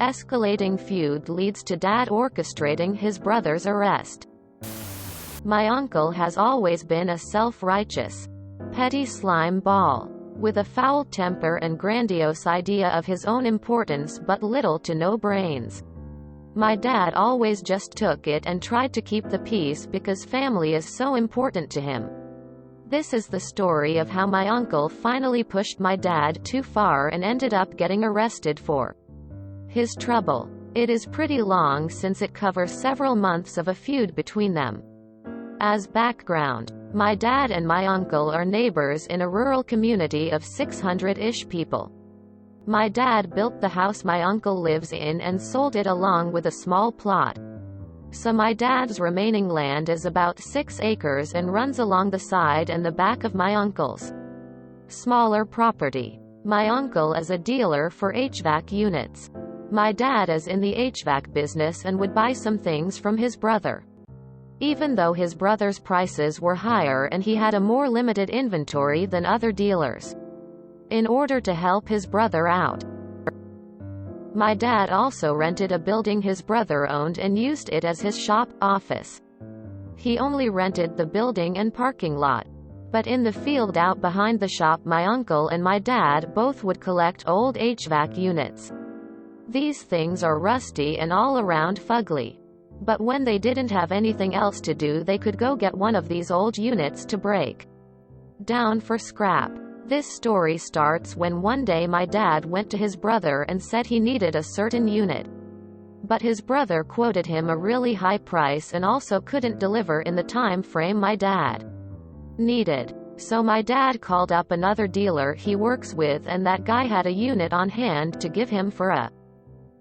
Escalating feud leads to dad orchestrating his brother's arrest. My uncle has always been a self-righteous, petty slime ball, with a foul temper and grandiose idea of his own importance but little to no brains. My dad always just took it and tried to keep the peace because family is so important to him. This is the story of how my uncle finally pushed my dad too far and ended up getting arrested for his trouble. It is pretty long since it covers several months of a feud between them. As background, my dad and my uncle are neighbors in a rural community of 600-ish people. My dad built the house my uncle lives in and sold it along with a small plot. So my dad's remaining land is about 6 acres and runs along the side and the back of my uncle's smaller property. My uncle is a dealer for HVAC units. My dad is in the HVAC business and would buy some things from his brother. Even though his brother's prices were higher and he had a more limited inventory than other dealers. In order to help his brother out, my dad also rented a building his brother owned and used it as his shop, office. He only rented the building and parking lot. But in the field out behind the shop my uncle and my dad both would collect old HVAC units. These things are rusty and all around fugly. But when they didn't have anything else to do they could go get one of these old units to break down for scrap. This story starts when one day my dad went to his brother and said he needed a certain unit. But his brother quoted him a really high price and also couldn't deliver in the time frame my dad needed. So my dad called up another dealer he works with and that guy had a unit on hand to give him for a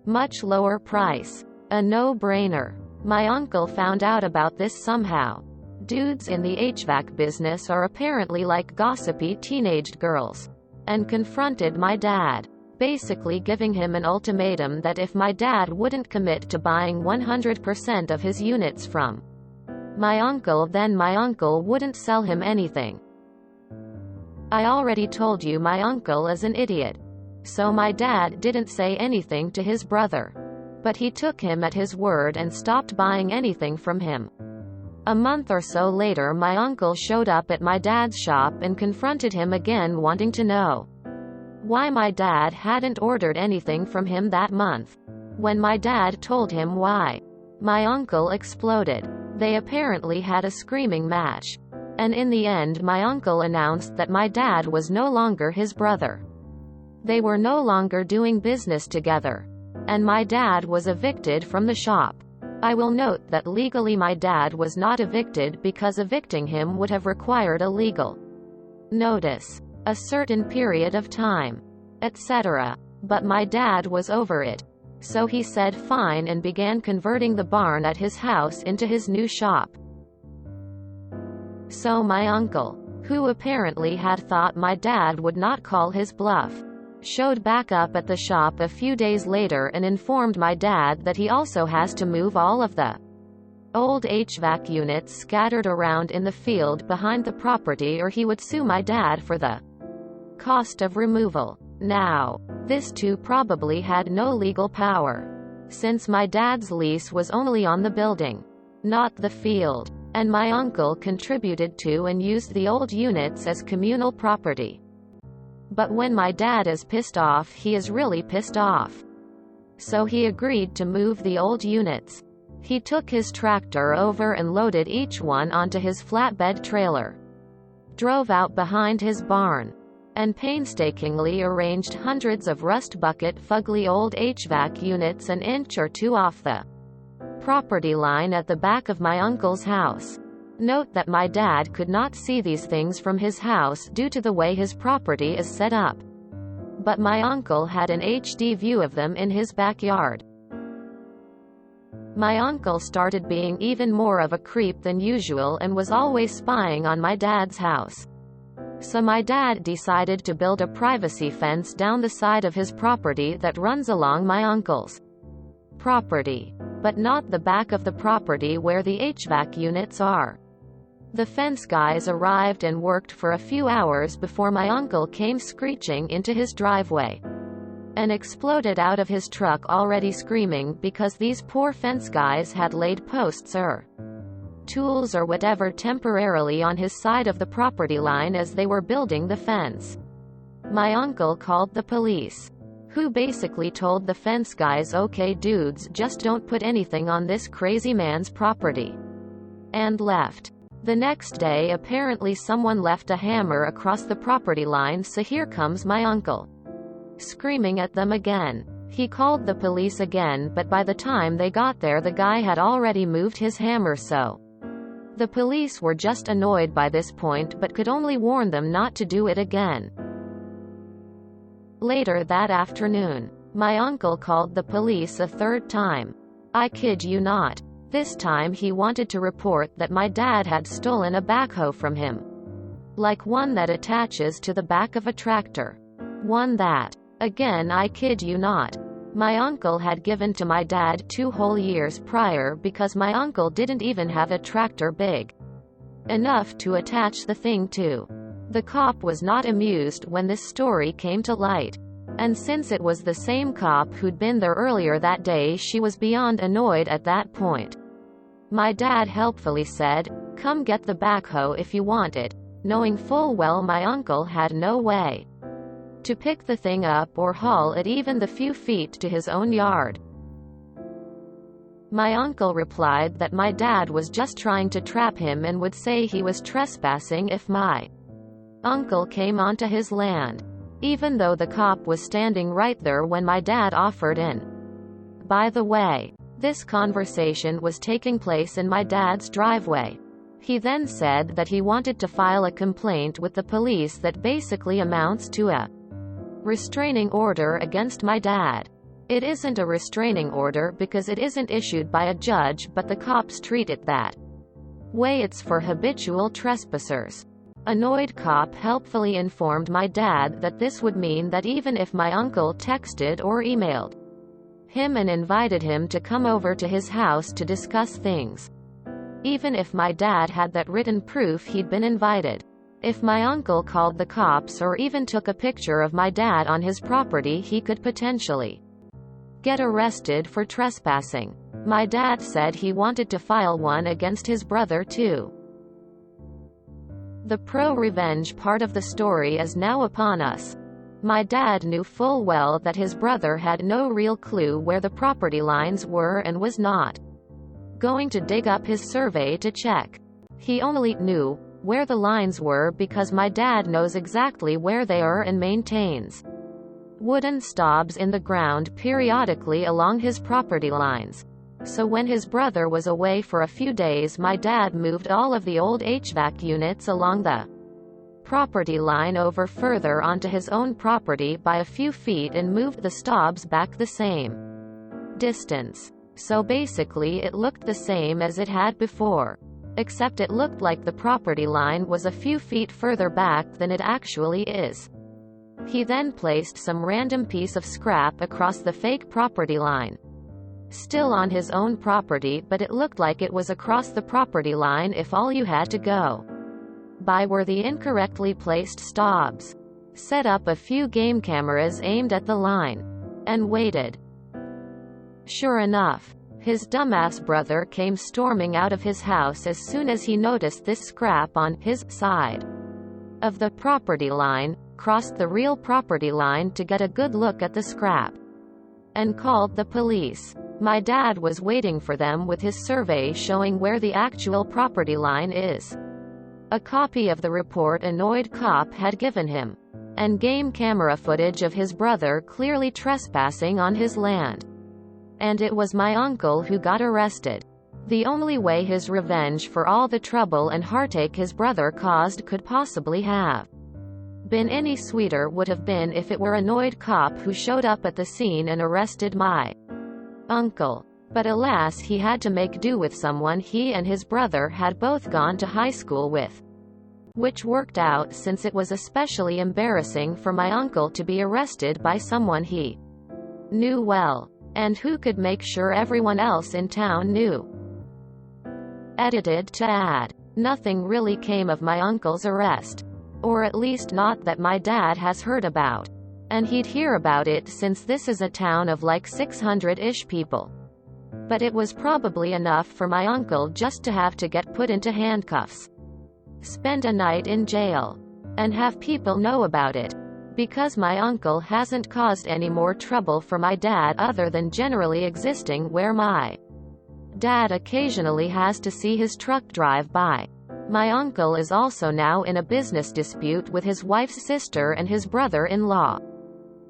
much lower price. A no-brainer. My uncle found out about this somehow. Dudes in the HVAC business are apparently like gossipy teenage girls. And confronted my dad, basically giving him an ultimatum that if my dad wouldn't commit to buying 100% of his units from my uncle then my uncle wouldn't sell him anything. I already told you my uncle is an idiot. So my dad didn't say anything to his brother. But he took him at his word and stopped buying anything from him. A month or so later my uncle showed up at my dad's shop and confronted him again wanting to know why my dad hadn't ordered anything from him that month. When my dad told him why, my uncle exploded. They apparently had a screaming match. And in the end my uncle announced that my dad was no longer his brother. They were no longer doing business together. And my dad was evicted from the shop. I will note that legally my dad was not evicted because evicting him would have required a legal notice, a certain period of time, etc. But my dad was over it. So he said fine and began converting the barn at his house into his new shop. So my uncle, who apparently had thought my dad would not call his bluff, showed back up at the shop a few days later and informed my dad that he also has to move all of the old HVAC units scattered around in the field behind the property or he would sue my dad for the cost of removal. Now, this too probably had no legal power, since my dad's lease was only on the building, not the field, and my uncle contributed to and used the old units as communal property. But when my dad is pissed off he is really pissed off. So he agreed to move the old units. He took his tractor over and loaded each one onto his flatbed trailer, drove out behind his barn, and painstakingly arranged hundreds of rust bucket fugly old HVAC units an inch or two off the property line at the back of my uncle's house. Note that my dad could not see these things from his house due to the way his property is set up. But my uncle had an HD view of them in his backyard. My uncle started being even more of a creep than usual and was always spying on my dad's house. So my dad decided to build a privacy fence down the side of his property that runs along my uncle's property, but not the back of the property where the HVAC units are. The fence guys arrived and worked for a few hours before my uncle came screeching into his driveway. and exploded out of his truck already screaming because these poor fence guys had laid posts or tools or whatever temporarily on his side of the property line as they were building the fence. My uncle called the police, who basically told the fence guys, okay dudes, just don't put anything on this crazy man's property, and left. The next day apparently someone left a hammer across the property line, so here comes my uncle, screaming at them again. He called the police again, but by the time they got there the guy had already moved his hammer, so the police were just annoyed by this point but could only warn them not to do it again. Later that afternoon, my uncle called the police a third time. I kid you not. This time he wanted to report that my dad had stolen a backhoe from him. Like one that attaches to the back of a tractor. One that, again I kid you not, my uncle had given to my dad 2 whole years prior because my uncle didn't even have a tractor big enough to attach the thing to. The cop was not amused when this story came to light. And since it was the same cop who'd been there earlier that day, she was beyond annoyed at that point. My dad helpfully said, "Come get the backhoe if you want it," knowing full well my uncle had no way to pick the thing up or haul it even the few feet to his own yard. My uncle replied that my dad was just trying to trap him and would say he was trespassing if my uncle came onto his land, even though the cop was standing right there when my dad offered in. By the way, this conversation was taking place in my dad's driveway. He then said that he wanted to file a complaint with the police that basically amounts to a restraining order against my dad. It isn't a restraining order because it isn't issued by a judge, but the cops treat it that way. It's for habitual trespassers. Annoyed cop helpfully informed my dad that this would mean that even if my uncle texted or emailed him and invited him to come over to his house to discuss things, even if my dad had that written proof he'd been invited, if my uncle called the cops or even took a picture of my dad on his property, he could potentially get arrested for trespassing. My dad said he wanted to file one against his brother too. The pro-revenge part of the story is now upon us. My dad knew full well that his brother had no real clue where the property lines were and was not going to dig up his survey to check. He only knew where the lines were because my dad knows exactly where they are and maintains wooden stobs in the ground periodically along his property lines. So when his brother was away for a few days, my dad moved all of the old HVAC units along the property line over further onto his own property by a few feet and moved the stobs back the same distance. So basically it looked the same as it had before, except it looked like the property line was a few feet further back than it actually is. He then placed some random piece of scrap across the fake property line, still on his own property, but it looked like it was across the property line if all you had to go by were the incorrectly placed stobs. Set up a few game cameras aimed at the line, and waited. Sure enough, his dumbass brother came storming out of his house as soon as he noticed this scrap on his side of the property line, crossed the real property line to get a good look at the scrap, and called the police. My dad was waiting for them with his survey showing where the actual property line is, a copy of the report annoyed cop had given him, and game camera footage of his brother clearly trespassing on his land. And it was my uncle who got arrested. The only way his revenge for all the trouble and heartache his brother caused could possibly have been any sweeter would have been if it were annoyed cop who showed up at the scene and arrested my uncle. But alas, he had to make do with someone he and his brother had both gone to high school with, which worked out since it was especially embarrassing for my uncle to be arrested by someone he knew well, and who could make sure everyone else in town knew. Edited to add. Nothing really came of my uncle's arrest. Or at least not that my dad has heard about. And he'd hear about it since this is a town of like 600-ish people. But it was probably enough for my uncle just to have to get put into handcuffs, spend a night in jail, and have people know about it. Because my uncle hasn't caused any more trouble for my dad other than generally existing where my dad occasionally has to see his truck drive by. My uncle is also now in a business dispute with his wife's sister and his brother-in-law.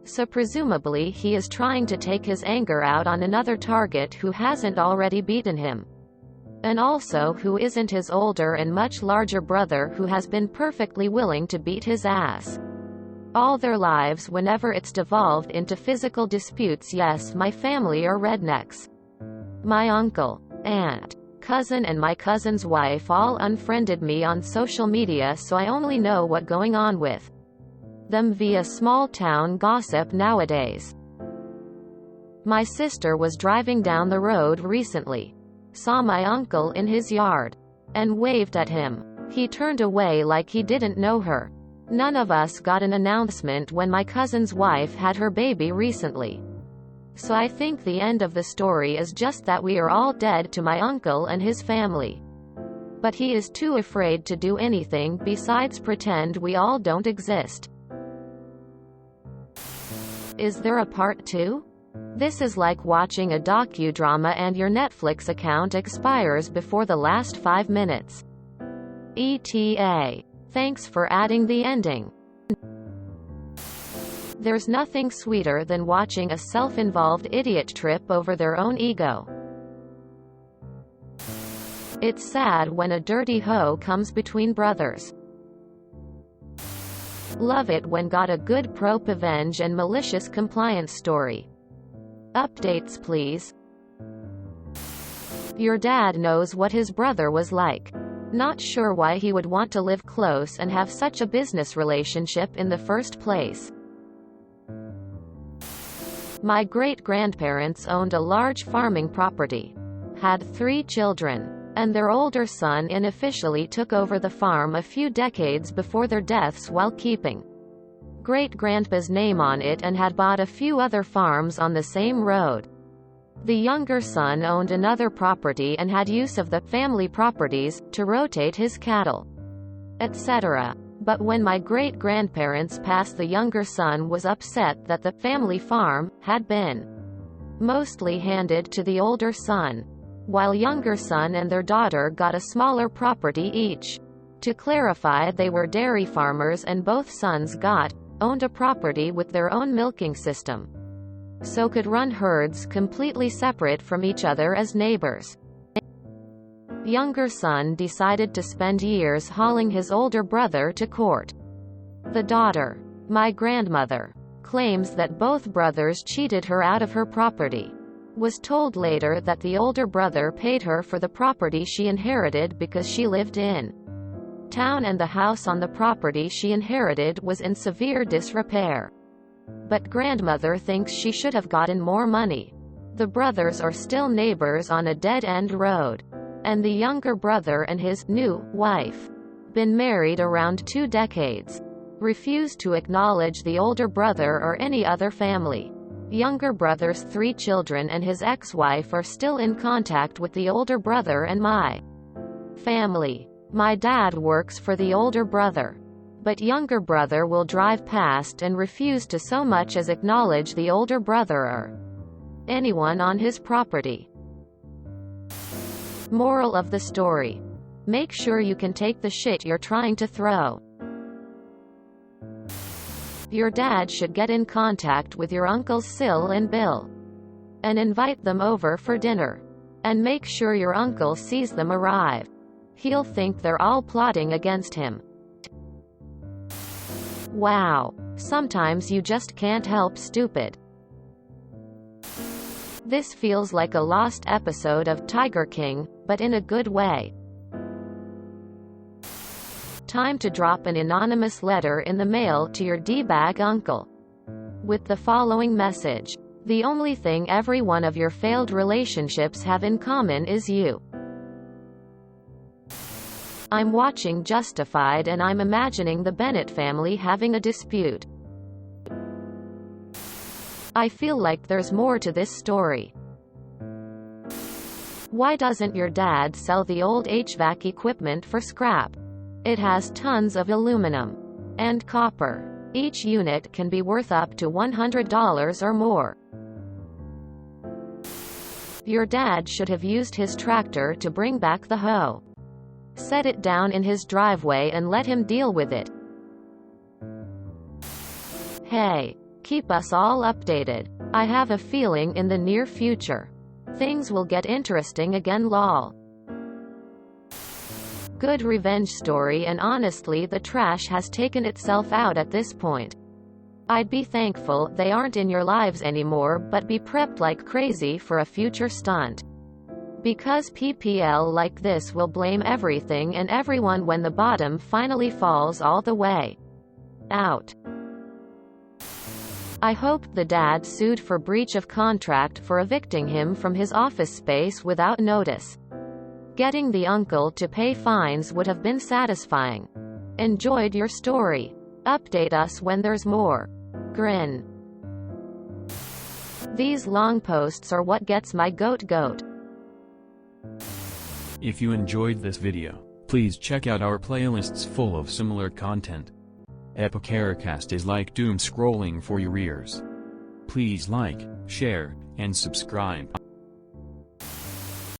So presumably he is trying to take his anger out on another target who hasn't already beaten him. And also who isn't his older and much larger brother who has been perfectly willing to beat his ass all their lives whenever it's devolved into physical disputes. Yes, my family are rednecks. My uncle, aunt, cousin and my cousin's wife all unfriended me on social media, so I only know what's going on with them via small town gossip nowadays. My sister was driving down the road recently, saw my uncle in his yard, and waved at him. He turned away like he didn't know her. None of us got an announcement when my cousin's wife had her baby recently. So I think the end of the story is just that we are all dead to my uncle and his family. But he is too afraid to do anything besides pretend we all don't exist. Is there a part 2? This is like watching a docudrama and your Netflix account expires before the last 5 minutes. ETA. Thanks for adding the ending. There's nothing sweeter than watching a self-involved idiot trip over their own ego. It's sad when a dirty hoe comes between brothers. Love it when got a good ProRevenge and malicious compliance story. Updates please. Your dad knows what his brother was like. Not sure why he would want to live close and have such a business relationship in the first place. My great-grandparents owned a large farming property, had 3 children, and their older son unofficially took over the farm a few decades before their deaths while keeping great-grandpa's name on it, and had bought a few other farms on the same road. The younger son owned another property and had use of the family properties to rotate his cattle, etc. But when my great-grandparents passed, the younger son was upset that the family farm had been mostly handed to the older son, while younger son and their daughter got a smaller property each. To clarify, they were dairy farmers and both sons owned a property with their own milking system, so could run herds completely separate from each other as neighbors. Younger son decided to spend years hauling his older brother to court. The daughter, my grandmother, claims that both brothers cheated her out of her property. Was told later that the older brother paid her for the property she inherited because she lived in town and the house on the property she inherited was in severe disrepair. But grandmother thinks she should have gotten more money. The brothers are still neighbors on a dead-end road. And the younger brother and his new wife, been married around 2 decades, refuse to acknowledge the older brother or any other family. Younger brother's 3 children and his ex-wife are still in contact with the older brother and my family. My dad works for the older brother, but younger brother will drive past and refuse to so much as acknowledge the older brother or anyone on his property. Moral of the story: make sure you can take the shit you're trying to throw. Your dad should get in contact with your uncles Sil and Bill and invite them over for dinner. And make sure your uncle sees them arrive. He'll think they're all plotting against him. Wow. Sometimes you just can't help stupid. This feels like a lost episode of Tiger King, but in a good way. Time to drop an anonymous letter in the mail to your D-bag uncle with the following message. The only thing every one of your failed relationships have in common is you. I'm watching Justified and I'm imagining the Bennett family having a dispute. I feel like there's more to this story. Why doesn't your dad sell the old HVAC equipment for scrap? It has tons of aluminum and copper. Each unit can be worth up to $100 or more. Your dad should have used his tractor to bring back the hoe. Set it down in his driveway and let him deal with it. Hey, keep us all updated. I have a feeling in the near future, things will get interesting again lol. Good revenge story, and honestly the trash has taken itself out at this point. I'd be thankful they aren't in your lives anymore, but be prepped like crazy for a future stunt. Because PPL like this will blame everything and everyone when the bottom finally falls all the way out. I hope the dad sued for breach of contract for evicting him from his office space without notice. Getting the uncle to pay fines would have been satisfying. Enjoyed your story. Update us when there's more. Grin. These long posts are what gets my goat. If you enjoyed this video, please check out our playlists full of similar content. Epicaricast is like doom scrolling for your ears. Please like, share, and subscribe.